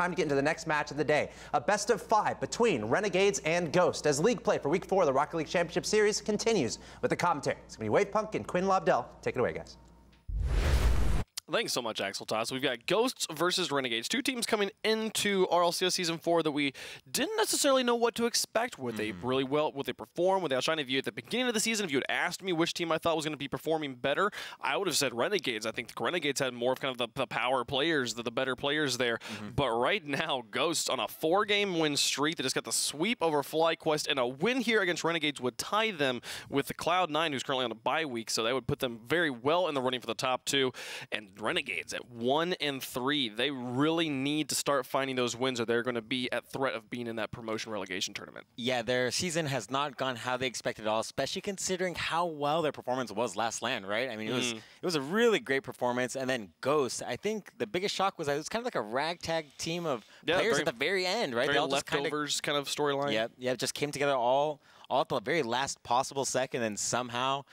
time to get into the next match of the day. A best of 5 between Renegades and Ghost as league play for Week 4 of the Rocket League Championship Series continues with the commentary. It's going to be Wave Punk and Quinn Lobdell. Take it away, guys. Thanks so much, Axel Toss. We've got Ghosts versus Renegades, two teams coming into RLCS Season 4 that we didn't necessarily know what to expect. Would they really well? Would they perform? Would they outshine? If you at the beginning of the season, if you had asked me which team I thought was going to be performing better, I would have said Renegades. I think the Renegades had more of kind of the power players, the better players there. But right now, Ghosts on a 4-game win streak. They just got the sweep over FlyQuest, and a win here against Renegades would tie them with the Cloud9, who's currently on a bye week. So that would put them very well in the running for the top 2. And Renegades at 1-3. They really need to start finding those wins, or they're going to be at threat of being in that promotion relegation tournament. Yeah, their season has not gone how they expected at all, especially considering how well their performance was last LAN, right? I mean, it was a really great performance. And then Ghost, I think the biggest shock was that it was kind of like a ragtag team of players at the very end, right? Very they all leftovers just kind of storyline. Yeah, just came together all at the very last possible second, and somehow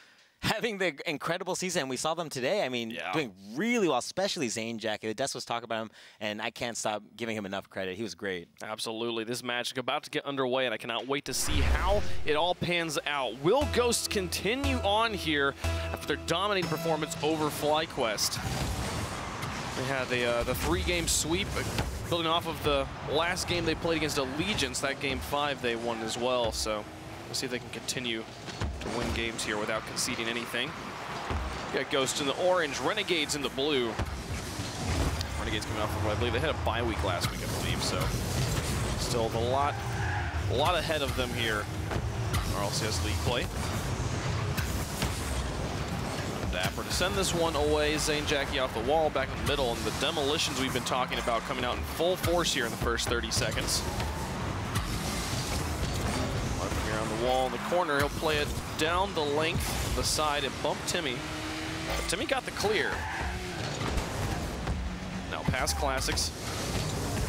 having the incredible season. We saw them today. I mean, doing really well, especially Zane Jackie. The Des was talking about him, and I can't stop giving him enough credit. He was great. Absolutely. This match is about to get underway, and I cannot wait to see how it all pans out. Will Ghosts continue on here after their dominating performance over FlyQuest? They had the 3-game sweep, building off of the last game they played against Allegiance. That Game 5 they won as well, so we'll see if they can continue to win games here without conceding anything. We got Ghost in the orange, Renegades in the blue. Renegades coming off of, I believe they had a bye week last week, I believe, so still a lot ahead of them here in RLCS League play. Dapper to send this one away. Zane Jackie off the wall, back in the middle, and the demolitions we've been talking about coming out in full force here in the first 30 seconds. On the wall in the corner, he'll play it down the length, the side, and bump Timmy. But Timmy got the clear. Now past Classics.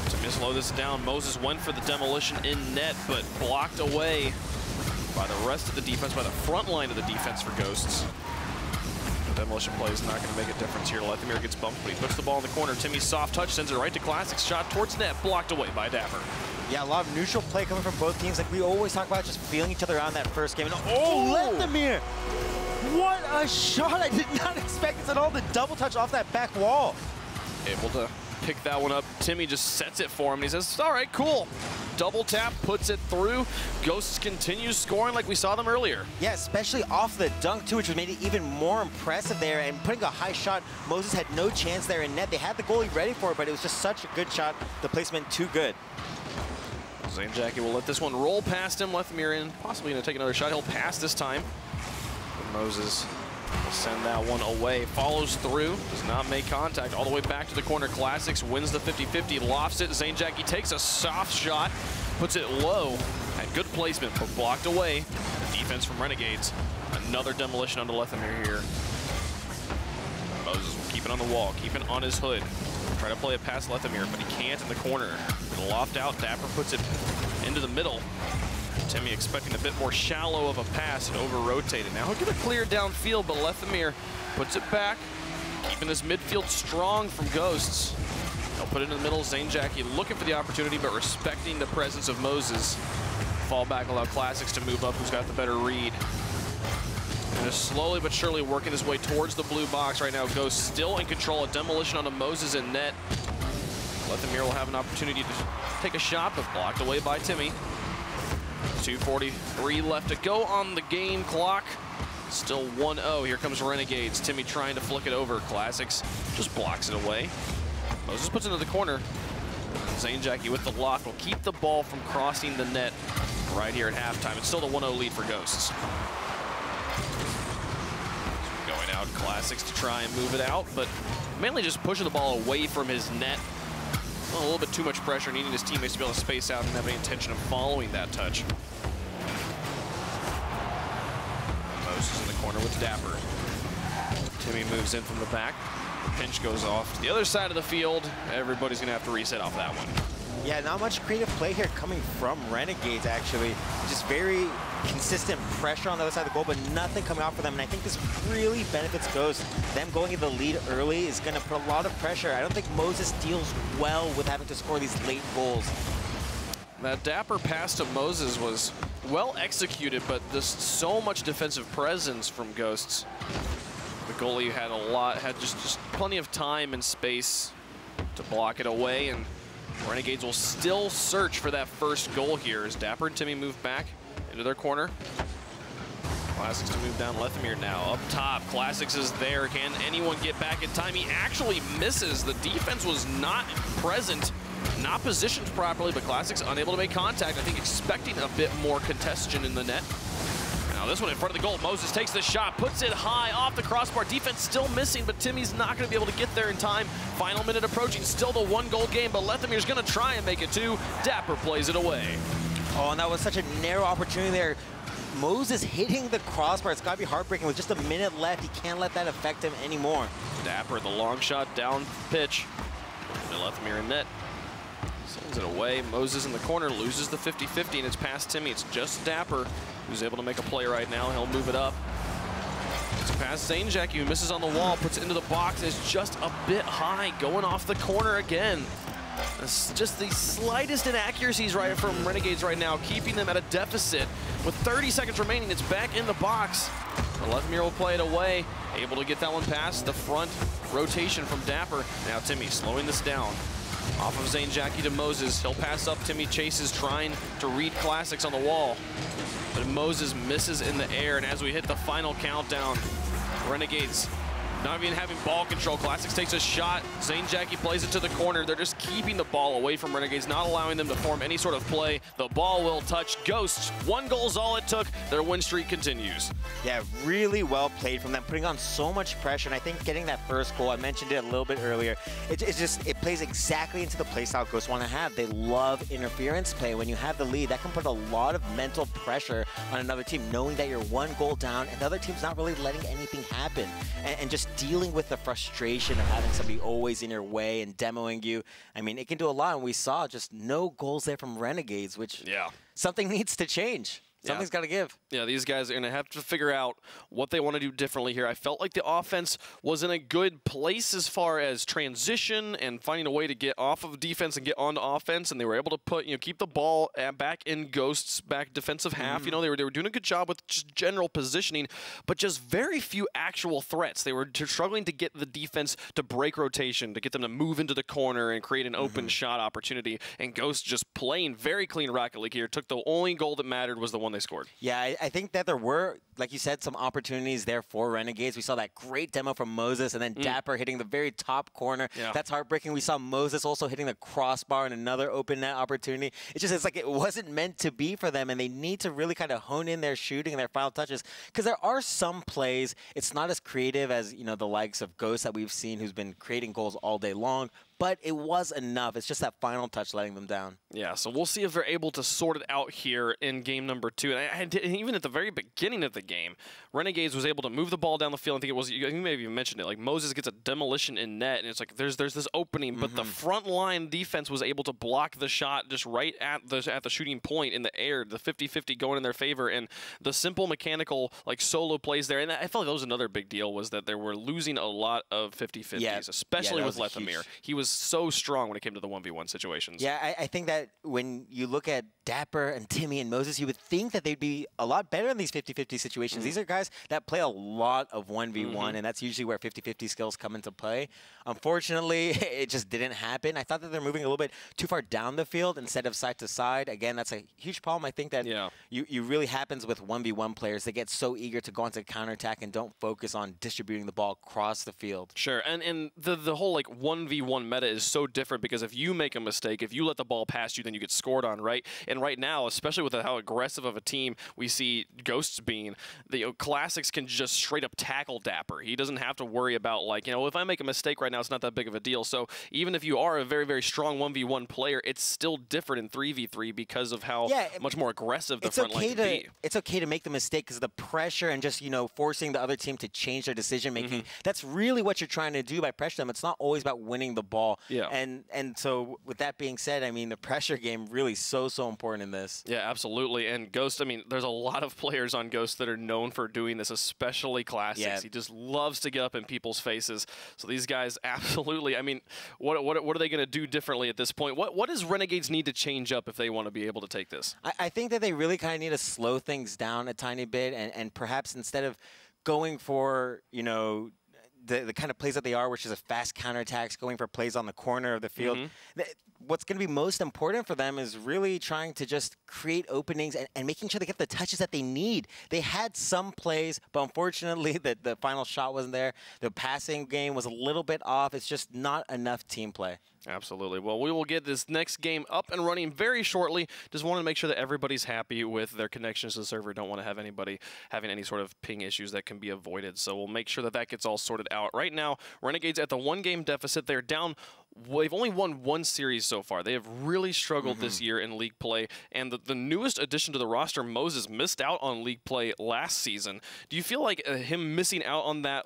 Timmy slow this down. Moses went for the demolition in net, but blocked away by the rest of the defense, by the front line of the defense for Ghosts. The demolition play is not going to make a difference here. Lethamir gets bumped, but he puts the ball in the corner. Timmy's soft touch sends it right to Classics. Shot towards net, blocked away by Dapper. Yeah, a lot of neutral play coming from both teams. Like we always talk about, just feeling each other out in that first game. And Lethamir! What a shot! I did not expect this at all. The double touch off that back wall. Able to pick that one up. Timmy just sets it for him. And he says, all right, cool. Double tap, puts it through. Ghosts continues scoring like we saw them earlier. Yeah, especially off the dunk too, which made it even more impressive there. And putting a high shot, Moses had no chance there in net. They had the goalie ready for it, but it was just such a good shot. The placement too good. Zane Jackie will let this one roll past him. Lethamir in, possibly going to take another shot. He'll pass this time. But Moses will send that one away. Follows through, does not make contact. All the way back to the corner. Classics wins the 50-50, lofts it. Zane Jackie takes a soft shot, puts it low. Had good placement, but blocked away. Defense from Renegades. Another demolition onto Lethamir here. Moses will keep it on the wall, keep it on his hood. Try to play it past Lethamir, but he can't in the corner. Gonna loft out, Dapper puts it into the middle. Timmy expecting a bit more shallow of a pass and over-rotated. Now he'll get a clear downfield, but Lethamir puts it back, keeping this midfield strong from Ghosts. He'll put it in the middle. Zane Jackie looking for the opportunity, but respecting the presence of Moses. Fall back, allow Classics to move up, who's got the better read. And just slowly but surely working his way towards the blue box right now. Ghosts still in control. A demolition onto Moses in net. Lethamir will have an opportunity to take a shot, but blocked away by Timmy. 2:43 left to go on the game clock. Still 1-0. Here comes Renegades. Timmy trying to flick it over. Classics just blocks it away. Moses puts it into the corner. Zane Jackie with the lock will keep the ball from crossing the net right here at halftime. It's still the 1-0 lead for Ghosts. Going out, Classics to try and move it out, but mainly just pushing the ball away from his net. A little bit too much pressure, needing his teammates to be able to space out and have any intention of following that touch. Moses in the corner with Dapper. Timmy moves in from the back. The pinch goes off to the other side of the field. Everybody's going to have to reset off that one. Yeah, not much creative play here coming from Renegades, actually. Just very consistent pressure on the other side of the goal, but nothing coming out for them. And I think this really benefits Ghost. Them going in the lead early is going to put a lot of pressure. I don't think Moses deals well with having to score these late goals. That dapper pass to Moses was well executed, but just so much defensive presence from Ghosts. The goalie had just plenty of time and space to block it away, and Renegades will still search for that first goal here as Dapper and Timmy move back into their corner. Classics to move down Lethamyr now. Up top, Classics is there. Can anyone get back in time? He actually misses. The defense was not present, not positioned properly, but Classics unable to make contact. I think expecting a bit more congestion in the net. Now this one in front of the goal. Moses takes the shot, puts it high off the crossbar. Defense still missing, but Timmy's not going to be able to get there in time. Final minute approaching, still the 1-goal game, but Lethamyr's going to try and make it 2. Dapper plays it away. Oh, and that was such a narrow opportunity there. Moses hitting the crossbar. It's got to be heartbreaking with just a minute left. He can't let that affect him anymore. Dapper, the long shot down pitch. And Lethamyr in net. Sends it away. Moses in the corner loses the 50-50, and it's past Timmy. It's just Dapper who's able to make a play right now. He'll move it up. It's past Zainjaki, who misses on the wall, puts it into the box. It's just a bit high, going off the corner again. It's just the slightest inaccuracies right from Renegades right now, keeping them at a deficit. With 30 seconds remaining, it's back in the box. Lethamyr will play it away, able to get that one past the front rotation from Dapper. Now Timmy slowing this down. Off of Zainjaki to Moses. He'll pass up. Timmy chases, trying to read Classics on the wall. But Moses misses in the air, and as we hit the final countdown, Renegades not even having ball control. Classics takes a shot. Zainjaki plays it to the corner. They're just keeping the ball away from Renegades, not allowing them to form any sort of play. The ball will touch Ghosts. 1 goal is all it took. Their win streak continues. Yeah, really well played from them, putting on so much pressure. And I think getting that first goal, I mentioned it a little bit earlier, it plays exactly into the play style Ghosts want to have. They love interference play. When you have the lead, that can put a lot of mental pressure on another team, knowing that you're 1 goal down and the other team's not really letting anything happen. And just dealing with the frustration of having somebody always in your way and demoing you. I mean, it can do a lot, and we saw just no goals there from Renegades, which something needs to change. Something's got to give. Yeah, these guys are going to have to figure out what they want to do differently here. I felt like the offense was in a good place as far as transition and finding a way to get off of defense and get onto offense, and they were able to put, keep the ball back in Ghost's back defensive half. They were doing a good job with just general positioning, but just very few actual threats. They were struggling to get the defense to break rotation, to get them to move into the corner and create an open shot opportunity. And Ghost just playing very clean Rocket League here. Took the only goal that mattered was the one they scored. Yeah, I think that there were, like you said, some opportunities there for Renegades. We saw that great demo from Moses, and then Dapper hitting the very top corner. That's heartbreaking. We saw Moses also hitting the crossbar and another open net opportunity. It's like it wasn't meant to be for them, and they need to really kind of hone in their shooting and their final touches, because there are some plays, it's not as creative as, the likes of Ghost that we've seen, who's been creating goals all day long, but it was enough. It's just that final touch letting them down. Yeah, so we'll see if they're able to sort it out here in game number 2. And even at the very beginning of the game, Renegades was able to move the ball down the field. I think it was, you may have even mentioned it, like Moses gets a demolition in net, and it's like there's this opening, but the front line defense was able to block the shot just right at the shooting point in the air, the 50-50 going in their favor, and the simple mechanical solo plays there. And I felt like that was another big deal, was that they were losing a lot of 50-50s, especially with Lethamyr. He was so strong when it came to the 1v1 situations. Yeah, I think that when you look at Dapper and Timmy and Moses, you would think that they'd be a lot better in these 50-50 situations. These are guys that play a lot of 1v1, and that's usually where 50-50 skills come into play. Unfortunately, it just didn't happen. I thought that they're moving a little bit too far down the field instead of side to side. Again, that's a huge problem. I think that you really happens with 1v1 players. They get so eager to go into counterattack and don't focus on distributing the ball across the field. Sure, and the whole 1v1 meta is so different, because if you make a mistake, if you let the ball pass you, then you get scored on, right? And right now, especially with how aggressive of a team we see Ghosts being, the Classics can just straight up tackle Dapper. He doesn't have to worry about if I make a mistake right now, it's not that big of a deal. So even if you are a very, very strong 1v1 player, it's still different in 3v3 because of how much more aggressive the front line can be. It's okay to make the mistake because of the pressure and just, forcing the other team to change their decision making. That's really what you're trying to do by pressuring them. It's not always about winning the ball. And so with that being said, I mean, the pressure game really so important important in this. Yeah, absolutely. And Ghost, I mean, there's a lot of players on Ghost that are known for doing this, especially Classics. Yeah. He just loves to get up in people's faces. So these guys absolutely, I mean, what are they going to do differently at this point? What does Renegades need to change up if they want to be able to take this? I think that they really kind of need to slow things down a tiny bit, and perhaps instead of going for, you know, the kind of plays that they are, which is a fast counterattacks, going for plays on the corner of the field. What's going to be most important for them is really trying to just create openings and making sure they get the touches that they need. They had some plays, but unfortunately the final shot wasn't there. The passing game was a little bit off. It's just not enough team play. Absolutely. Well, we will get this next game up and running very shortly. Just want to make sure that everybody's happy with their connections to the server. Don't want to have anybody having any sort of ping issues that can be avoided. So we'll make sure that that gets all sorted out. Right now, Renegades at the 1-game deficit. They're down. They've only won 1 series so far. They have really struggled this year in league play. And the newest addition to the roster, Moses, missed out on league play last season. Do you feel like him missing out on that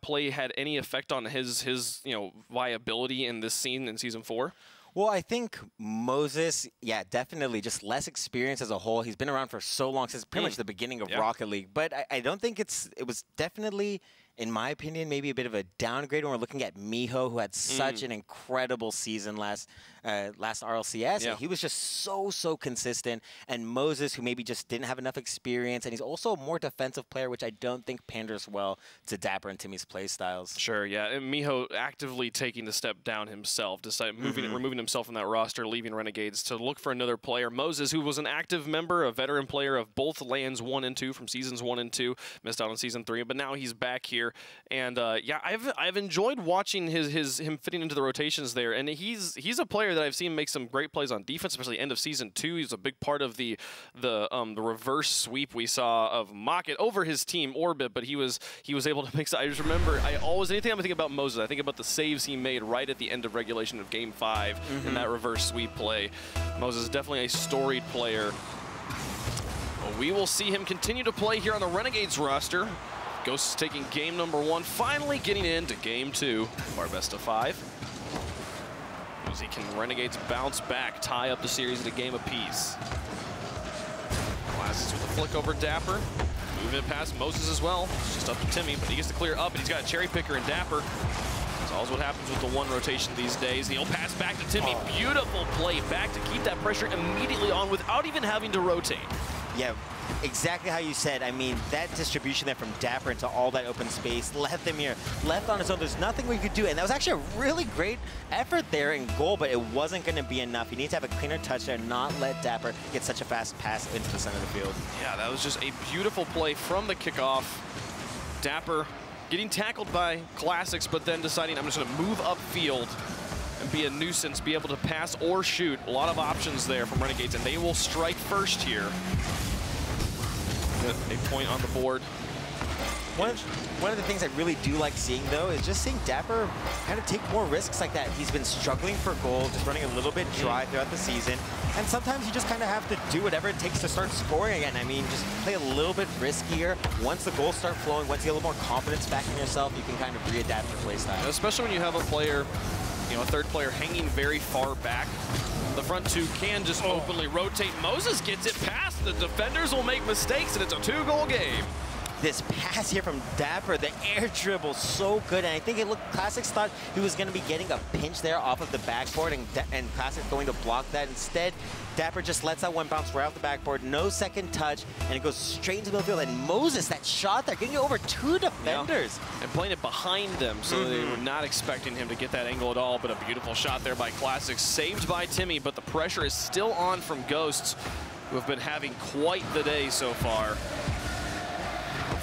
play had any effect on his viability in this scene in Season 4? Well, I think Moses, yeah, definitely just less experience as a whole. He's been around for so long, since pretty much the beginning of Rocket League. But I don't think it was definitely, in my opinion, maybe a bit of a downgrade when we're looking at Miho, who had such an incredible season last RLCS. And he was just so consistent. And Moses, who maybe just didn't have enough experience, and he's also a more defensive player, which I don't think panders well to Dapper and Timmy's play styles. Sure, yeah. And Miho actively taking the step down himself, removing himself from that roster, leaving Renegades to look for another player. Moses, who was an active member, a veteran player of both LANs 1 and 2 from Seasons 1 and 2, missed out on Season 3, but now he's back here. And yeah, I've enjoyed watching him fitting into the rotations there. And he's a player that I've seen make some great plays on defense, especially end of Season 2. He's a big part of the reverse sweep we saw of Mocket over his team Orbit, but he was able to make. I just remember anything I think about Moses, I think about the saves he made right at the end of regulation of Game 5 in that reverse sweep play. Moses is definitely a storied player. Well, we will see him continue to play here on the Renegades roster. Ghost is taking game number 1, finally getting into game 2 of our best of 5. Can Renegades bounce back, tie up the series at a game apiece? Classics with a flick over Dapper. Moving it past Moses as well. It's just up to Timmy, but he gets to clear up, and he's got a cherry picker in Dapper. That's always what happens with the 1 rotation these days. He'll pass back to Timmy. Beautiful play back to keep that pressure immediately on without even having to rotate. Yeah, exactly how you said. I mean, that distribution there from Dapper into all that open space left him here, left on his own. There's nothing we could do. And that was actually a really great effort there in goal, but it wasn't going to be enough. You need to have a cleaner touch there, not let Dapper get such a fast pass into the center of the field. Yeah, that was just a beautiful play from the kickoff. Dapper getting tackled by Classics, but then deciding I'm just going to move upfield and be a nuisance, be able to pass or shoot. A lot of options there from Renegades, and they will strike first here. A point on the board. One of the things I really do like seeing, though, is just seeing Dapper kind of take more risks like that. He's been struggling for goal, just running a little bit dry throughout the season. And sometimes you just kind of have to do whatever it takes to start scoring again. I mean, just play a little bit riskier. Once the goals start flowing, once you get a little more confidence back in yourself, you can kind of readapt your play style. Especially when you have a player, a third player hanging very far back. The front 2 can just openly rotate. Moses gets it past. The defenders will make mistakes, and it's a 2-goal game. This pass here from Dapper, the air dribble, so good. And I think Classics thought he was going to be getting a pinch there off of the backboard, and Classics going to block that. Instead, Dapper just lets that one bounce right off the backboard, no second touch, and it goes straight into the midfield. And Moses, that shot there, getting over 2 defenders. Yeah. And playing it behind them, so they were not expecting him to get that angle at all, but a beautiful shot there by Classics, saved by Timmy, but the pressure is still on from Ghosts, who have been having quite the day so far.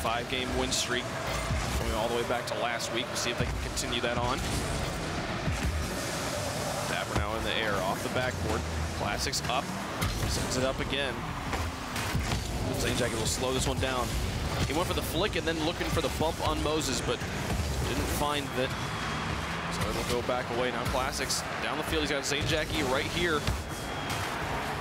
5-game win streak going all the way back to last week. We'll see if they can continue that on. Dapper now in the air, off the backboard. Classics up, sends it up again. Zanejacket will slow this one down. He went for the flick and then looking for the bump on Moses, but didn't find it. So it'll go back away. Now Classics down the field. He's got Zanejacket right here.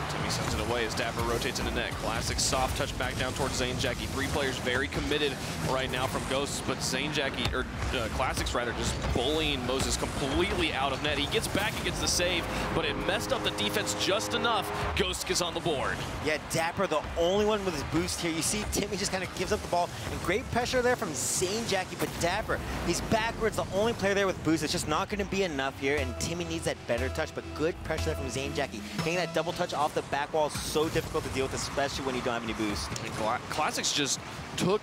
Timmy Sends it away as Dapper rotates into net. Classic soft touch back down towards Zane Jackie. 3 players very committed right now from Ghosts, but Zane Jackie, or Classics rather, just bullying Moses completely out of net. He gets back and gets the save, but it messed up the defense just enough. Ghost gets on the board. Yeah, Dapper, the only one with his boost here. You see Timmy just kind of gives up the ball, and great pressure there from Zane Jackie, but Dapper, he's backwards, the only player there with boost. It's just not going to be enough here, and Timmy needs that better touch, but good pressure there from Zane Jackie. Getting that double touch off the back wall is so difficult to deal with, especially when you don't have any boost. And Classics just took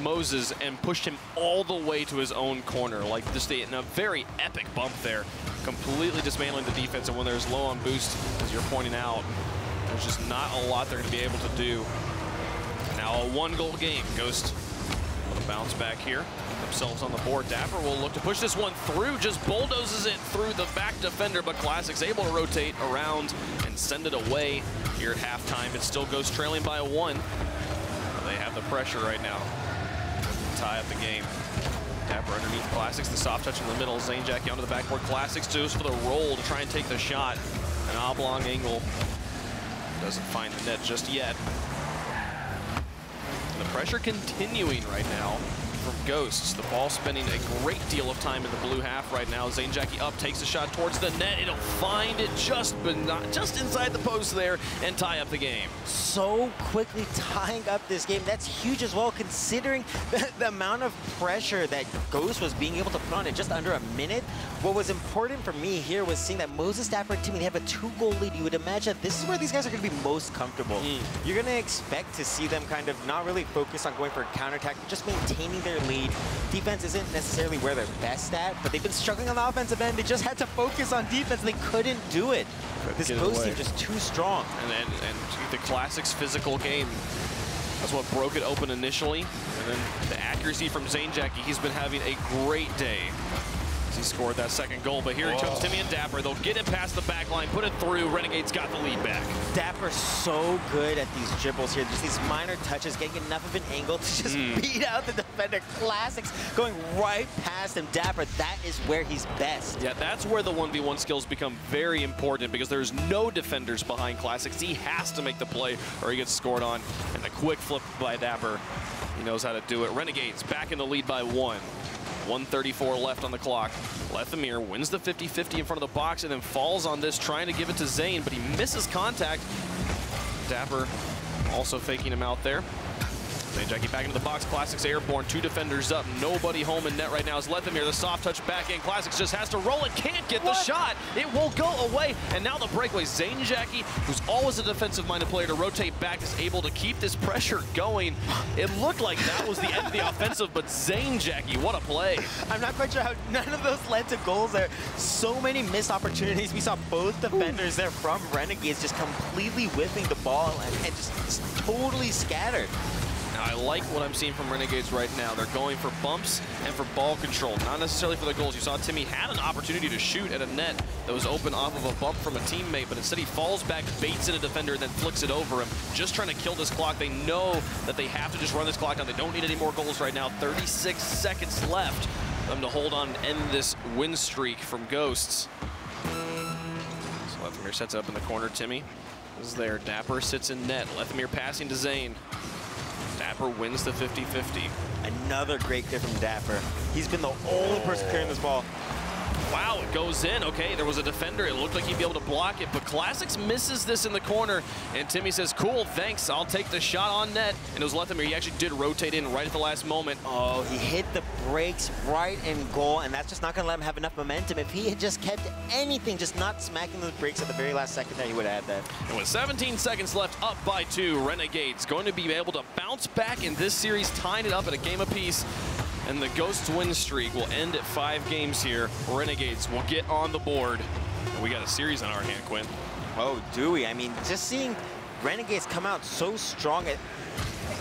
Moses and pushed him all the way to his own corner, like just in a very epic bump there, completely dismantling the defense. And when there's low on boost, as you're pointing out, there's just not a lot they're going to be able to do. Now a 1-goal game. Ghost with a bounce back here. Themselves on the board. Dapper will look to push this one through, just bulldozes it through the back defender, but Classic's able to rotate around and send it away here at halftime. It still goes trailing by a 1. They have the pressure right now to tie up the game. Dapper underneath Classics, the soft touch in the middle. Zane Jackie onto the backboard. Classics goes for the roll to try and take the shot. An oblong angle. Doesn't find the net just yet. And the pressure continuing right now from Ghosts. The ball spending a great deal of time in the blue half right now. Zane Jackie up, takes a shot towards the net. It'll find it just inside the post there and tie up the game. So quickly tying up this game. That's huge as well, considering the amount of pressure that Ghost was being able to put on in just under a minute. What was important for me here was seeing that Moses, Dapper, and Timmy, they have a 2-goal lead. You would imagine that this is where these guys are going to be most comfortable. You're going to expect to see them kind of not really focus on going for a counterattack, but just maintaining their lead. Defense isn't necessarily where they're best at, but they've been struggling on the offensive end. They just had to focus on defense. They couldn't do it. This Ghost team just too strong. And the Classics physical game, that's what broke it open initially. And then the accuracy from Zane Jackie, he's been having a great day. He scored that 2nd goal, but here comes Timmy and Dapper. They'll get it past the back line, put it through. Renegades got the lead back. Dapper's so good at these dribbles here. Just these minor touches, getting enough of an angle to just beat out the defender. Classics going right past him. Dapper, that is where he's best. Yeah, that's where the 1v1 skills become very important, because there's no defenders behind Classics. He has to make the play or he gets scored on. And the quick flip by Dapper, he knows how to do it. Renegades back in the lead by 1. 1:34 left on the clock. Lethamir wins the 50-50 in front of the box and then falls on this, trying to give it to Zane, but he misses contact. Dapper also faking him out there. Zane Jackie back into the box. Classics airborne, 2 defenders up. Nobody home in net right now is Lethamir. The soft touch back in. Classics just has to roll it. Can't get the shot. It won't go away. And now the breakaway. Zane Jackie, who's always a defensive-minded player to rotate back, is able to keep this pressure going. It looked like that was the end of the offensive, but Zane Jackie, what a play. I'm not quite sure how none of those led to goals there. So many missed opportunities. We saw both defenders there from Renegades just completely whiffing the ball and just totally scattered. I like what I'm seeing from Renegades right now. They're going for bumps and for ball control, not necessarily for the goals. You saw Timmy had an opportunity to shoot at a net that was open off of a bump from a teammate, but instead he falls back, baits in a defender, and then flicks it over him, just trying to kill this clock. They know that they have to just run this clock down. They don't need any more goals right now. 36 seconds left for them to hold on and end this win streak from Ghosts. So Lethamir sets it up in the corner. Timmy is there. Dapper sits in net. Lethamir passing to Zane. Dapper wins the 50-50. Another great hit from Dapper. He's been the only person clearing this ball. Wow, it goes in. Okay, there was a defender. It looked like he'd be able to block it, but Classics misses this in the corner, and Timmy says, cool, thanks, I'll take the shot on net. And it was Lethamir. He actually did rotate in right at the last moment. Oh, he hit the brakes right in goal, and that's just not going to let him have enough momentum. If he had just kept anything, just not smacking those brakes at the very last second there, he would have had that. And with 17 seconds left, up by 2, Renegades going to be able to bounce back in this series, tying it up at a game apiece. And the Ghosts win streak will end at 5 games here. Renegades will get on the board. And we got a series on our hand, Quinn. Oh, do we? I mean, just seeing Renegades come out so strong,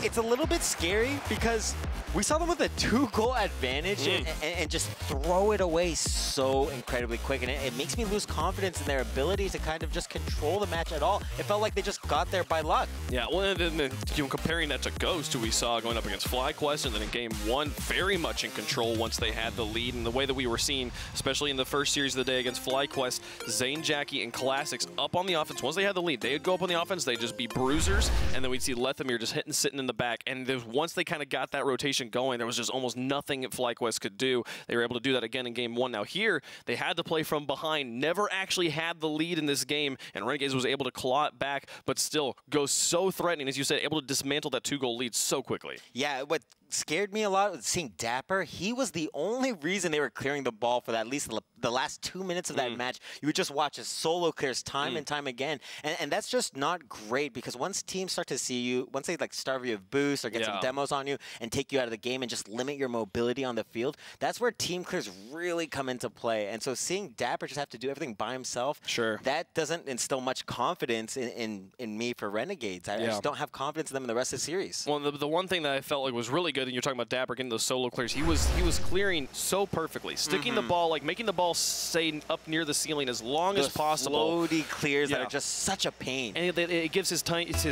it's a little bit scary because We saw them with a 2-goal advantage and just throw it away so incredibly quick. And it makes me lose confidence in their ability to kind of just control the match at all. It felt like they just got there by luck. Yeah, well, and then comparing that to Ghost, who we saw going up against FlyQuest, and then in game 1, very much in control once they had the lead. And the way that we were seeing, especially in the first series of the day against FlyQuest, Zane, Jackie, and Classics up on the offense. Once they had the lead, they would go up on the offense, they'd just be bruisers, and then we'd see Lethamyr just hitting, sitting in the back. And once they kind of got that rotation going, there was just almost nothing that FlyQuest could do. They were able to do that again in game 1. Now here, they had to play from behind, never actually had the lead in this game, and Renegades was able to claw it back, but still goes so threatening, as you said, able to dismantle that 2-goal lead so quickly. Yeah, what scared me a lot was seeing Dapper. He was the only reason they were clearing the ball for that, at least the last 2 minutes of that match. You would just watch as solo clears time and time again. And that's just not great, because once teams start to see you, once they like starve you of boost or get some demos on you and take you out of the game and just limit your mobility on the field, that's where team clears really come into play. And so seeing Dapper just have to do everything by himself, that doesn't instill much confidence in me for Renegades. I just don't have confidence in them in the rest of the series. Well, the one thing that I felt like was really good, and you're talking about Dapper getting those solo clears, he was clearing so perfectly, sticking the ball, like making the ball stay up near the ceiling as long as possible. Floaty clears that are just such a pain. And it gives his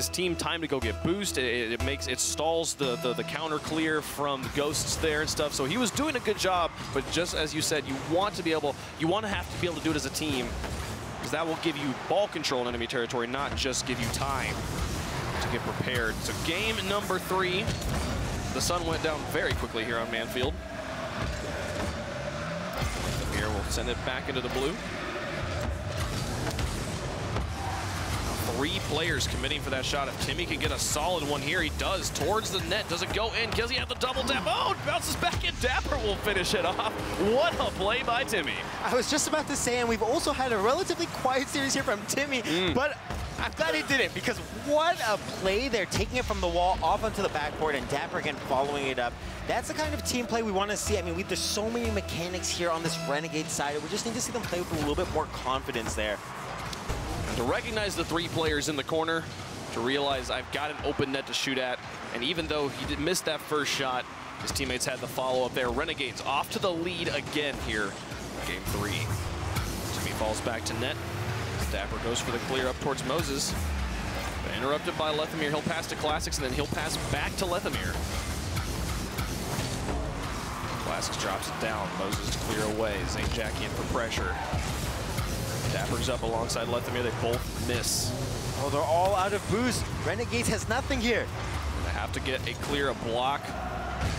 team time to go get boost. It stalls the counter clear from Ghosts there and stuff. So he was doing a good job, but just as you said, you want to have to be able to do it as a team, because that will give you ball control in enemy territory, not just give you time to get prepared. So game number 3. The sun went down very quickly here on Manfield. Here we'll send it back into the blue. 3 players committing for that shot. If Timmy can get a solid one here, he does. Towards the net. Does it go in? Does he have the double tap? Oh, it bounces back in. Dapper will finish it off. What a play by Timmy. I was just about to say, and we've also had a relatively quiet series here from Timmy, but I'm glad he did it, because what a play. They're taking it from the wall off onto the backboard, and Dapper again following it up. That's the kind of team play we want to see. I mean, there's so many mechanics here on this Renegade side. We just need to see them play with a little bit more confidence there. To recognize the 3 players in the corner, to realize I've got an open net to shoot at, and even though he did miss that first shot, his teammates had the follow-up there. Renegades off to the lead again here, game 3. Timmy falls back to net. Dapper goes for the clear up towards Moses. But interrupted by Lethamyr. He'll pass to Classics, and then he'll pass back to Lethamyr. Classics drops it down. Moses to clear away. Zane Jackie in for pressure. Dapper's up alongside Lethamyr. They both miss. Oh, they're all out of boost. Renegades has nothing here. They have to get a clear, a block,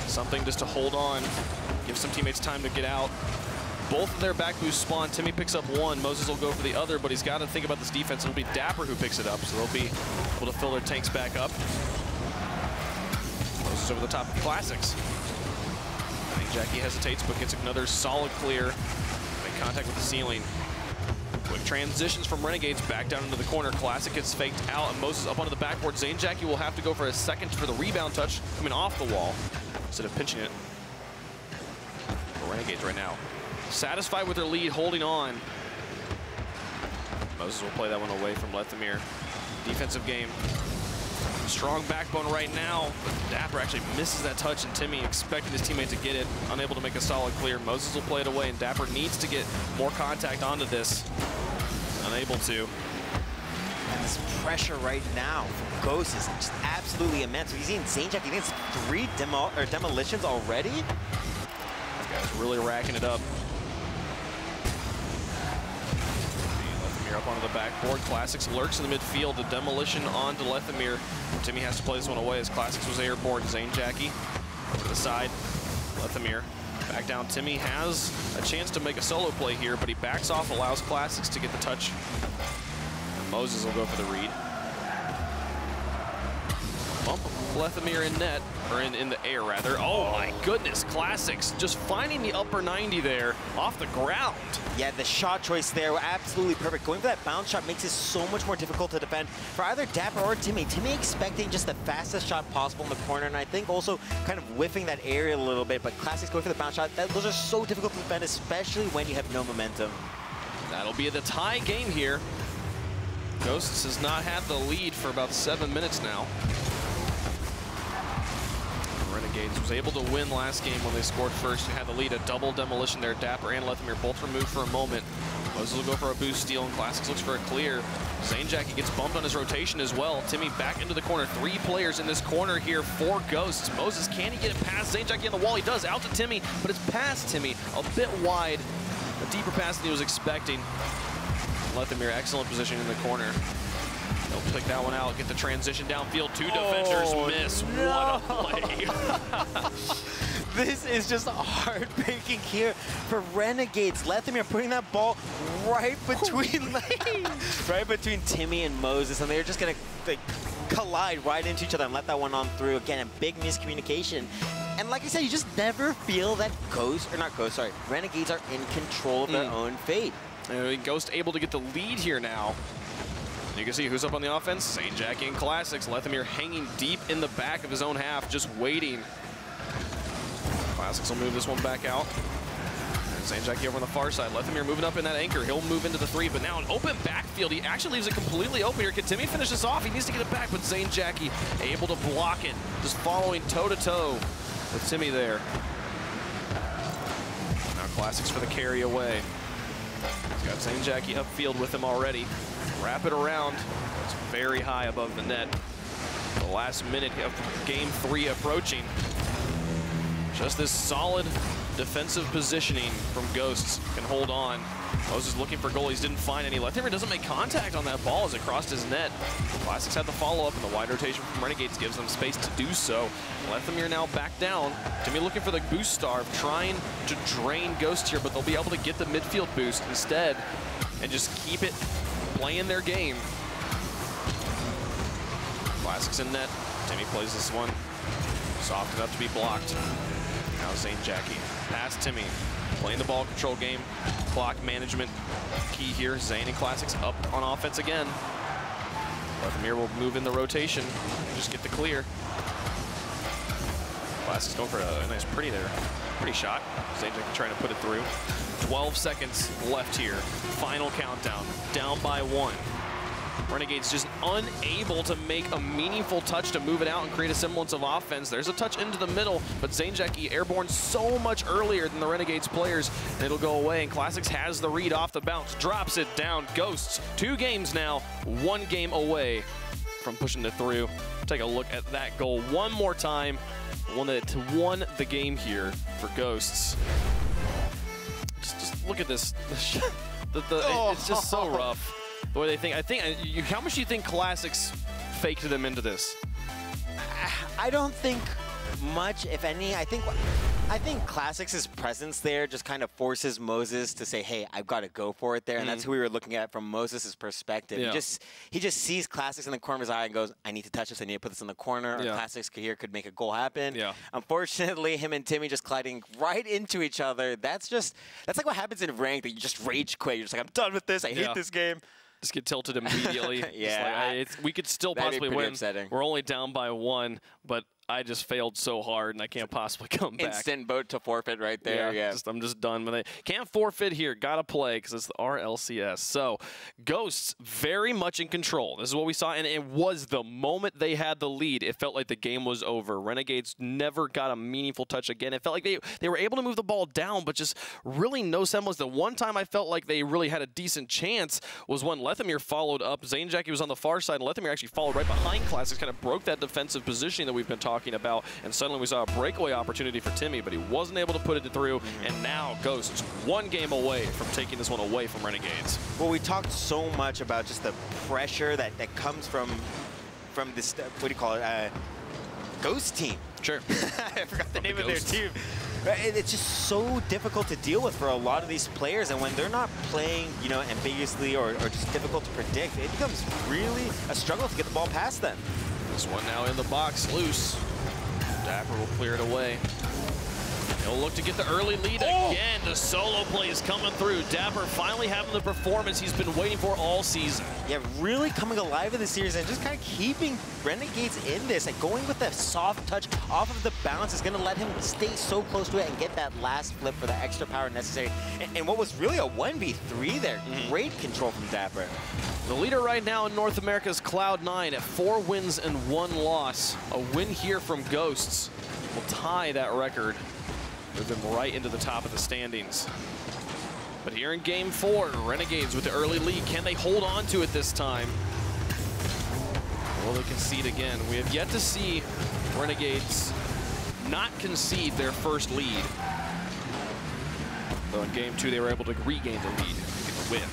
something just to hold on, give some teammates time to get out. Both of their back boosts spawn. Timmy picks up one. Moses will go for the other, but he's got to think about this defense. It'll be Dapper who picks it up, so they'll be able to fill their tanks back up. Moses over the top of Classics. I think Jackie hesitates, but gets another solid clear. Make contact with the ceiling. Quick transitions from Renegades back down into the corner. Classic gets faked out, and Moses up onto the backboard. Zane Jackie will have to go for a second for the rebound touch, coming off the wall instead of pinching it. For Renegades right now, satisfied with their lead, holding on. Moses will play that one away from Lethamyr. Defensive game. Strong backbone right now, but Dapper actually misses that touch, and Timmy expecting his teammate to get it, unable to make a solid clear. Moses will play it away, and Dapper needs to get more contact onto this. Unable to. And this pressure right now from Ghost is just absolutely immense. We've seen Zane Jackie, I think it's 3 demolitions already. This guy's really racking it up. Up onto the backboard. Classics lurks in the midfield. The demolition onto Lethamyr. Timmy has to play this one away as Classics was airborne. Zane Jackie over to the side. Lethamyr back down. Timmy has a chance to make a solo play here, but he backs off, allows Classics to get the touch. And Moses will go for the read. Bump Lethamyr in net, or in the air rather. Oh my goodness, Classics just finding the upper 90 there off the ground. Yeah, the shot choice there were absolutely perfect. Going for that bounce shot makes it so much more difficult to defend for either Dapper or Timmy. Timmy expecting just the fastest shot possible in the corner, and I think also kind of whiffing that area a little bit, but Classics going for the bounce shot. Those are so difficult to defend, especially when you have no momentum. That'll be the tie game here. Ghosts has not had the lead for about 7 minutes now. Renegades was able to win last game when they scored first and had the lead. A double demolition there. Dapper and Lethamyr both removed for a moment. Moses will go for a boost steal, and Classics looks for a clear. Zanejackie gets bumped on his rotation as well. Timmy back into the corner. 3 players in this corner here for Ghosts. Moses, can he get it past Zanejackie on the wall? He does, out to Timmy, but it's past Timmy. A bit wide. A deeper pass than he was expecting. Lethamyr, excellent position in the corner. They'll pick that one out, get the transition downfield. 2 defenders miss. No. What a play. This is just heartbreaking here for Renegades. Lethamyr putting that ball right between right between Timmy and Moses, and they're just gonna collide right into each other and let that one on through. Again, a big miscommunication. And like I said, you just never feel that Renegades are in control of their own fate. And Ghost able to get the lead here now. You can see who's up on the offense. Zanejackie and Classics. Lethamyr hanging deep in the back of his own half, just waiting. Classics will move this one back out. And Zanejackie over on the far side. Lethamyr moving up in that anchor. He'll move into the 3, but now an open backfield. He actually leaves it completely open here. Can Timmy finish this off? He needs to get it back, but Zanejackie able to block it. Just following toe-to-toe with Timmy there. Now Classics for the carry away. He's got Zanejackie upfield with him already. Wrap it around. It's very high above the net. The last minute of game 3 approaching. Just this solid defensive positioning from Ghosts can hold on. Moses looking for goalies, didn't find any. Lethamyr doesn't make contact on that ball as it crossed his net. Classics had the follow-up, and the wide rotation from Renegades gives them space to do so. Lethamyr now back down. Timmy looking for the boost starve, trying to drain Ghost here, but they'll be able to get the midfield boost instead and just keep it playing their game. Classics in net. Timmy plays this one. Soft enough to be blocked. Now Zanejackie past Timmy. Playing the ball control game. Clock management key here. Zane and Classics up on offense again. Lethamyr will move in the rotation. Just get the clear. Classics going for a nice pretty shot. Zanejackie trying to put it through. 12 seconds left here. Final countdown. Down by 1. Renegades just unable to make a meaningful touch to move it out and create a semblance of offense. There's a touch into the middle, but Zanejackie airborne so much earlier than the Renegades players, and it'll go away. And Classics has the read off the bounce, drops it down. Ghosts, 2 games now, 1 game away from pushing it through. Take a look at that goal one more time. One that won the game here for Ghosts. Just look at this. It's just so rough. The way they think. How much do you think Classics faked them into this? I don't think much, if any. I think Classics' presence there just kind of forces Moses to say, hey, I've got to go for it there. And that's who we were looking at from Moses' perspective. Yeah. He just sees Classics in the corner of his eye and goes, I need to touch this. I need to put this in the corner. Or Classics here could make a goal happen. Yeah. Unfortunately, him and Timmy just colliding right into each other. That's like what happens in ranked, that you just rage quit. You're just like, I'm done with this. I hate this game. Just get tilted immediately. Yeah. We could still possibly win. Upsetting. We're only down by 1, but I just failed so hard, and I can't possibly come back. Instant vote to forfeit right there. Yeah. I'm just done with it. Can't forfeit here. Got to play because it's the RLCS. So, Ghosts very much in control. This is what we saw, and it was the moment they had the lead, it felt like the game was over. Renegades never got a meaningful touch again. It felt like they were able to move the ball down, but just really no semblance. The one time I felt like they really had a decent chance was when Lethamyr followed up. Zanejackie was on the far side, and Lethamyr actually followed right behind Classics, kind of broke that defensive positioning that we've been talking about, and suddenly we saw a breakaway opportunity for Timmy, but he wasn't able to put it through, and now Ghosts 1 game away from taking this one away from Renegades. Well, we talked so much about just the pressure that comes from this, what do you call it, Ghost team. Sure. I forgot the name of their team. It's just so difficult to deal with for a lot of these players, and when they're not playing, ambiguously or just difficult to predict, it becomes really a struggle to get the ball past them. This one now in the box, loose. Dapper will clear it away. He'll look to get the early lead again. The solo play is coming through. Dapper finally having the performance he's been waiting for all season. Yeah, really coming alive in the series and just kind of keeping Renegades in this. And going with that soft touch off of the bounce is going to let him stay so close to it and get that last flip for the extra power necessary. And what was really a 1v3 there. Great control from Dapper. The leader right now in North America is Cloud9 at 4 wins and 1 loss. A win here from Ghosts. will tie that record, move them right into the top of the standings. But here in Game 4, Renegades with the early lead. Can they hold on to it this time? Will they concede again? We have yet to see Renegades not concede their first lead. Though in Game 2, they were able to regain the lead, get the win.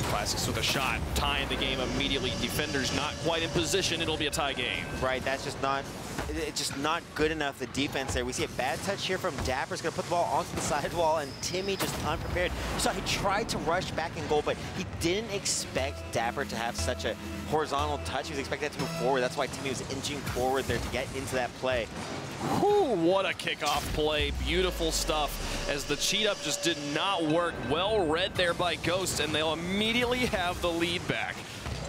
Classics with a shot, tying the game immediately. Defenders not quite in position. It'll be a tie game. Right, that's just not, it's just not good enough, the defense there. We see a bad touch here from Dapper. He's going to put the ball onto the sidewall, and Timmy just unprepared. You saw he tried to rush back in goal, but he didn't expect Dapper to have such a horizontal touch. He was expecting that to move forward. That's why Timmy was inching forward there to get into that play. Whew, what a kickoff play. Beautiful stuff as the cheat up just did not work. Well read there by Ghost, and they'll immediately have the lead back.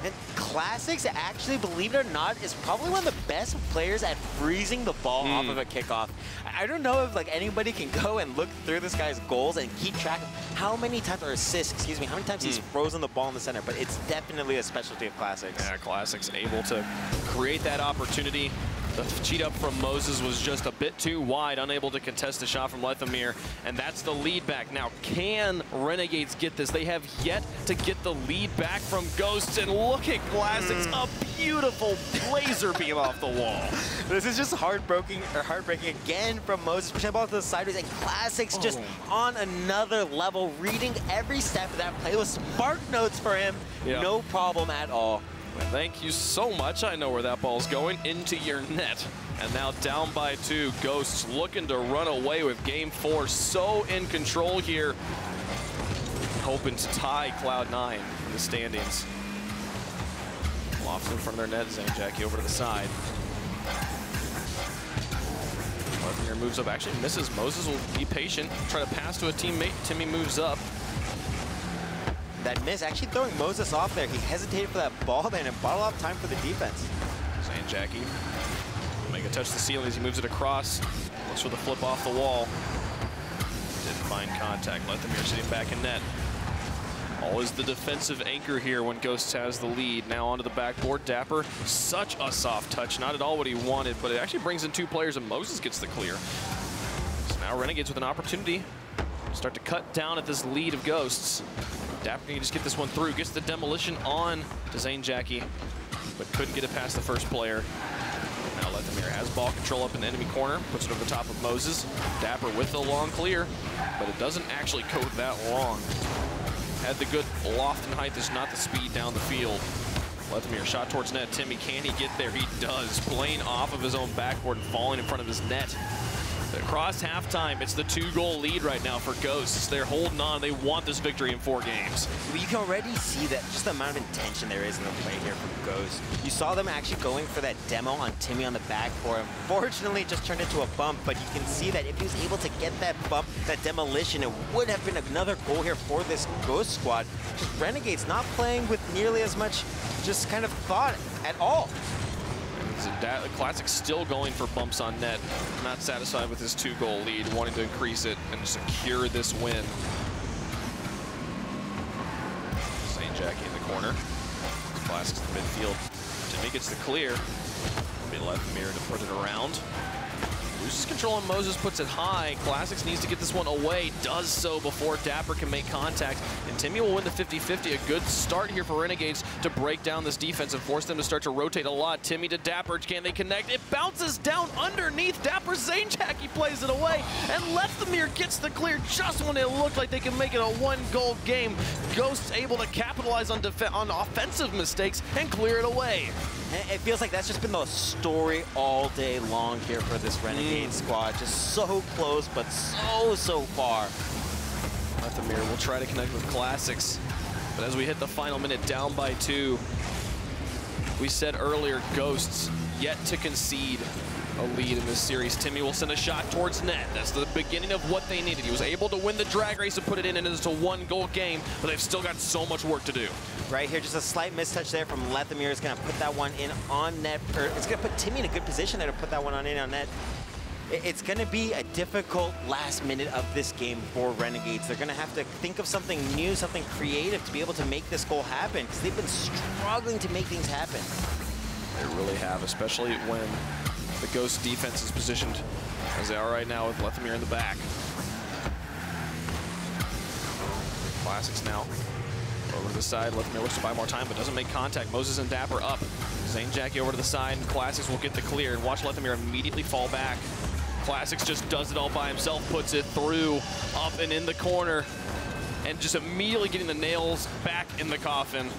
And Classics, actually, believe it or not, is probably one of the best players at freezing the ball off of a kickoff. I don't know if like anybody can go and look through this guy's goals and keep track of how many times, or assists, excuse me, how many times he's frozen the ball in the center, but it's definitely a specialty of Classics. Yeah, Classics able to create that opportunity. The cheat up from Moses was just a bit too wide, unable to contest the shot from Lethamyr, and that's the lead back. Now, can Renegades get this? They have yet to get the lead back from Ghosts, and look at Classics, a beautiful laser beam off the wall. This is just heartbreaking again from Moses, pushing the ball to the sideways, and Classics just on another level, reading every step of that play with spark notes for him. Yeah. No problem at all. Thank you so much. I know where that ball's going, into your net. And now down by 2, Ghosts looking to run away with Game 4. So in control here. Hoping to tie Cloud9 in the standings. Lofts in front of their net, Zanjacki over to the side. Lethamyr moves up, actually misses. Moses will be patient, try to pass to a teammate. Timmy moves up. That miss, actually throwing Moses off there. He hesitated for that ball there and bottled off time for the defense. Zanjacki make a touch the ceiling as he moves it across. Looks for the flip off the wall. Didn't find contact. Lethamyr sitting back in net. Always the defensive anchor here when Ghosts has the lead. Now onto the backboard. Dapper, such a soft touch. Not at all what he wanted, but it actually brings in 2 players and Moses gets the clear. So now Renegades with an opportunity to start to cut down at this lead of Ghosts. Dapper can just get this one through, gets the demolition on to Zanjacki, but couldn't get it past the first player. Now Lethamyr has ball control up in the enemy corner, puts it over the top of Moses. Dapper with the long clear, but it doesn't actually go that long. Had the good loft and height, is not the speed down the field. Lethamyr shot towards net. Timmy, can he get there? He does. Playing off of his own backboard and falling in front of his net. Across halftime, it's the 2-goal lead right now for Ghosts. They're holding on. They want this victory in 4 games. Well, you can already see that just the amount of intention there is in the play here from Ghosts. You saw them actually going for that demo on Timmy on the backboard. Unfortunately, it just turned into a bump, but you can see that if he was able to get that bump, that demolition, it would have been another goal here for this Ghost squad. Just Renegades not playing with nearly as much just kind of thought at all. Classic still going for bumps on net. Not satisfied with his 2-goal lead, wanting to increase it and secure this win. Zanjacki in the corner. Classic's in the midfield. Timmy gets the clear. Be Lethamyr to put it around. Loses control on Moses, puts it high. Classics needs to get this one away. Does so before Dapper can make contact. And Timmy will win the 50-50. A good start here for Renegades to break down this defense and force them to start to rotate a lot. Timmy to Dapper. Can they connect? It bounces down underneath Dapper. Zanjacki plays it away. And Lethamyr gets the clear just when it looked like they can make it a 1-goal game. Ghosts able to capitalize on offensive mistakes and clear it away. It feels like that's just been the story all day long here for this Renegade squad. Just so close, but so far. Lethamyr will try to connect with Classics, but as we hit the final minute, down by 2, we said earlier, Ghosts yet to concede a lead in this series. Timmy will send a shot towards net. That's the beginning of what they needed. He was able to win the drag race and put it in, and it's a 1-goal game, but they've still got so much work to do. Right here, just a slight mistouch there from Lethamyr is going to put that one in on net. It's going to put Timmy in a good position there to put that one on net. It's going to be a difficult last minute of this game for Renegades. They're going to have to think of something new, something creative to be able to make this goal happen, because they've been struggling to make things happen. They really have, especially when the Ghost defense is positioned as they are right now with Lethamyr in the back. Classics now. Over to the side, Lethamyr looks to buy more time, but doesn't make contact. Moses and Dapper up. Zane Jackie over to the side, and Classics will get the clear, and watch Lethamyr immediately fall back. Classics just does it all by himself, puts it through, up and in the corner, and just immediately getting the nails back in the coffin.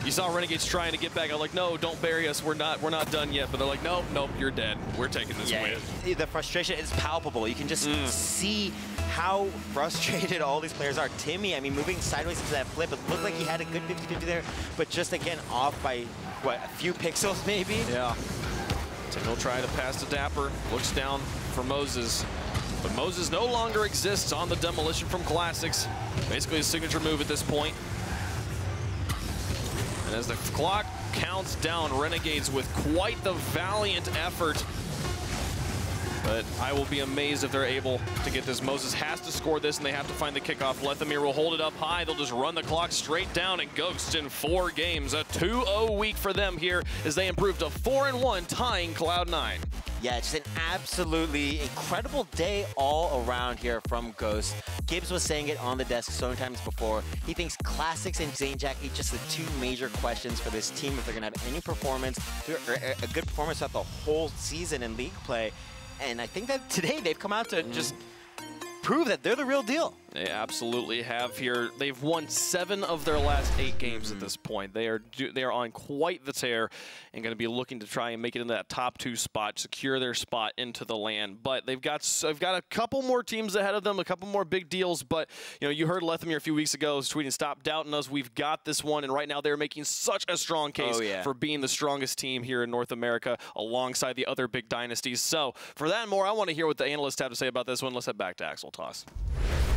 You saw Renegades trying to get back. I'm like, no, don't bury us. We're not done yet. But they're like, nope, nope, you're dead. We're taking this win. The frustration is palpable. You can just see how frustrated all these players are. Timmy, I mean, moving sideways into that flip, it looked like he had a good 50-50 there, but just again off by what, a few pixels maybe? Yeah. Timmy will try to pass to Dapper. Looks down for Moses. But Moses no longer exists on the demolition from Classics. Basically a signature move at this point. And as the clock counts down, Renegades with quite the valiant effort. But I will be amazed if they're able to get this. Moses has to score this, and they have to find the kickoff. Lethamyr will hold it up high. They'll just run the clock straight down, and Ghost in 4 games. A 2-0 week for them here as they improve to 4-1, tying Cloud9. Yeah, just an absolutely incredible day all around here from Ghost. Gibbs was saying it on the desk so many times before. He thinks Classics and Zane Jackie just the 2 major questions for this team if they're going to have any performance, or a good performance throughout the whole season in league play. And I think that today they've come out to just prove that they're the real deal. They absolutely have here. They've won 7 of their last 8 games at this point. They are on quite the tear and going to be looking to try and make it into that top 2 spot, secure their spot into the LAN. But they've got a couple more teams ahead of them, a couple more big deals. But you heard Lethamyr a few weeks ago was tweeting, "Stop doubting us. We've got this one." And right now they're making such a strong case for being the strongest team here in North America, alongside the other big dynasties. So for that and more, I want to hear what the analysts have to say about this one. Let's head back to Axel Toss.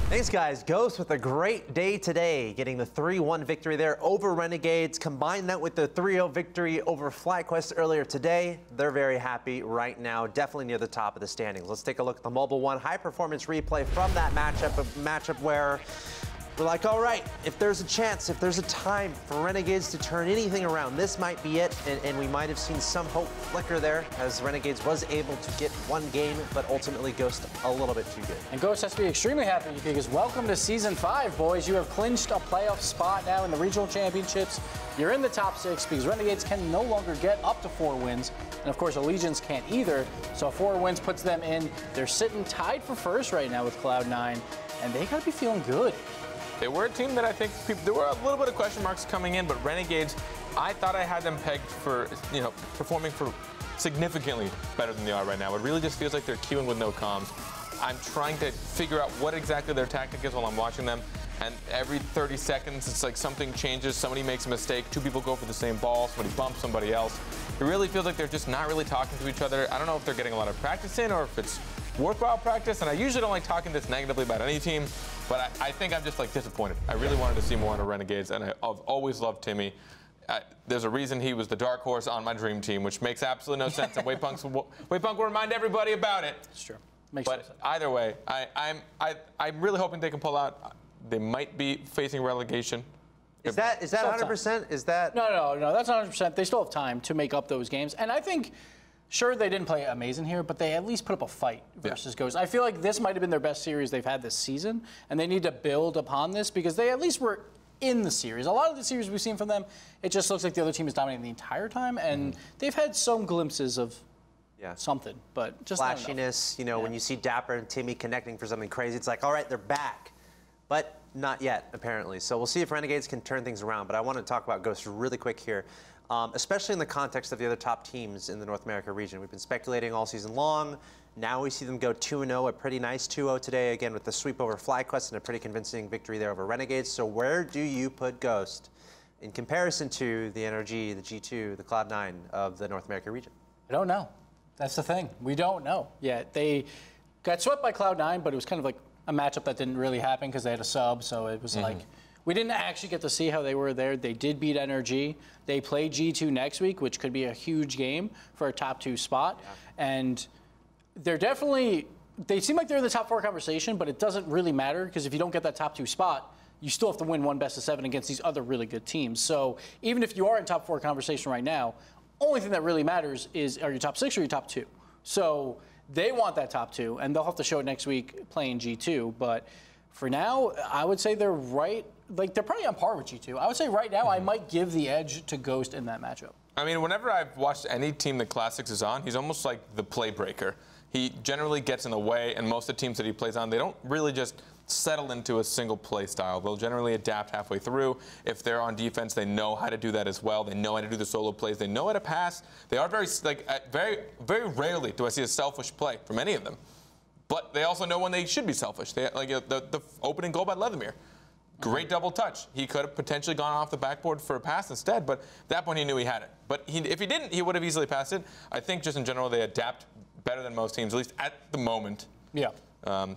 Thanks, guys. Ghost with a great day today, getting the 3-1 victory there over Renegades. Combine that with the 3-0 victory over FlyQuest earlier today. They're very happy right now, definitely near the top of the standings. Let's take a look at the Mobile One high-performance replay from that matchup where we're like, all right, if there's a chance, if there's a time for Renegades to turn anything around, this might be it. And we might have seen some hope flicker there, as Renegades was able to get 1 game, but ultimately Ghost a little bit too good. And Ghost has to be extremely happy because welcome to Season 5, boys. You have clinched a playoff spot now in the regional championships. You're in the top 6 because Renegades can no longer get up to 4 wins. And of course, Allegiance can't either. So 4 wins puts them in. They're sitting tied for first right now with Cloud9, and they got to be feeling good. They were a team that I think there were a little bit of question marks coming in, but Renegades, I thought I had them pegged for, performing for significantly better than they are right now. It really just feels like they're queuing with no comms. I'm trying to figure out what exactly their tactic is while I'm watching them, and every 30 seconds, it's like something changes, somebody makes a mistake, 2 people go for the same ball, somebody bumps somebody else. It really feels like they're just not really talking to each other. I don't know if they're getting a lot of practice in or if it's worthwhile practice, and I usually don't like talking this negatively about any team, but I think I'm just disappointed. I really wanted to see more on the Renegades, and I've always loved Timmy. There's a reason he was the dark horse on my dream team, which makes absolutely no sense, and Waypunk will remind everybody about it. It's true. Makes but sense. Either way, I'm really hoping they can pull out. They might be facing relegation. Is that 100%? Is that? No, that's 100%. They still have time to make up those games, and I think. Sure, they didn't play amazing here, but they at least put up a fight versus Ghost. I feel like this might have been their best series they've had this season, and they need to build upon this because they at least were in the series. A lot of the series we've seen from them, it just looks like the other team is dominating the entire time, and they've had some glimpses of something, but just flashiness. When you see Dapper and Timmy connecting for something crazy, it's like, all right, they're back. But not yet, apparently. So we'll see if Renegades can turn things around. But I want to talk about Ghost really quick here. Especially in the context of the other top teams in the North America region. We've been speculating all season long. Now we see them go 2-0, a pretty nice 2-0 today, again with the sweep over FlyQuest and a pretty convincing victory there over Renegades. So where do you put Ghost in comparison to the NRG, the G2, the Cloud9 of the North America region? I don't know. That's the thing. We don't know yet. They got swept by Cloud9, but it was kind of like a matchup that didn't really happen because they had a sub, so it was like... We didn't actually get to see how they were there. They did beat NRG. They play G2 next week, which could be a huge game for a top 2 spot. Yeah. And they're definitely, they seem like they're in the top 4 conversation, but it doesn't really matter because if you don't get that top 2 spot, you still have to win 1 best-of-7 against these other really good teams. So even if you are in top 4 conversation right now, only thing that really matters is are you top 6 or you top 2? So They want that top 2, and they'll have to show it next week playing G2. But for now, I would say they're right. Like, they're probably on par with G2. I would say right now I might give the edge to Ghost in that matchup. I mean, whenever I've watched any team that Classics is on, he's almost like the play breaker. He generally gets in the way, and most of the teams that he plays on, they don't really just settle into a single play style. They'll generally adapt halfway through. If they're on defense, they know how to do that as well. They know how to do the solo plays. They know how to pass. They are very rarely do I see a selfish play from any of them. But they also know when they should be selfish. They, like the opening goal by Leathermere. Great double touch. He could have potentially gone off the backboard for a pass instead, but at that point he knew he had it. But if he didn't, he would have easily passed it. I think just in general they adapt better than most teams, at least at the moment. Yeah.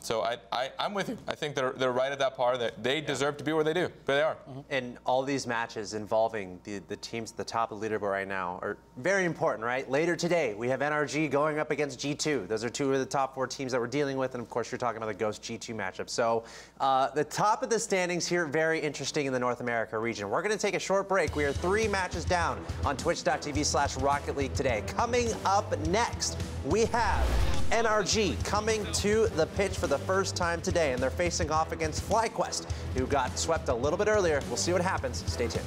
So I'm with you. I think they're right at that par. That they deserve to be where they do, but they are. And all these matches involving the teams at the top of the leaderboard right now are very important, right? Later today, we have NRG going up against G2. Those are 2 of the top 4 teams that we're dealing with, and of course, you're talking about the Ghost G2 matchup. So the top of the standings here, very interesting in the North America region. We're going to take a short break. We are 3 matches down on twitch.tv/Rocket League today. Coming up next, we have NRG coming to the pitch for the first time today, and they're facing off against FlyQuest, who got swept a little bit earlier. We'll see what happens. Stay tuned.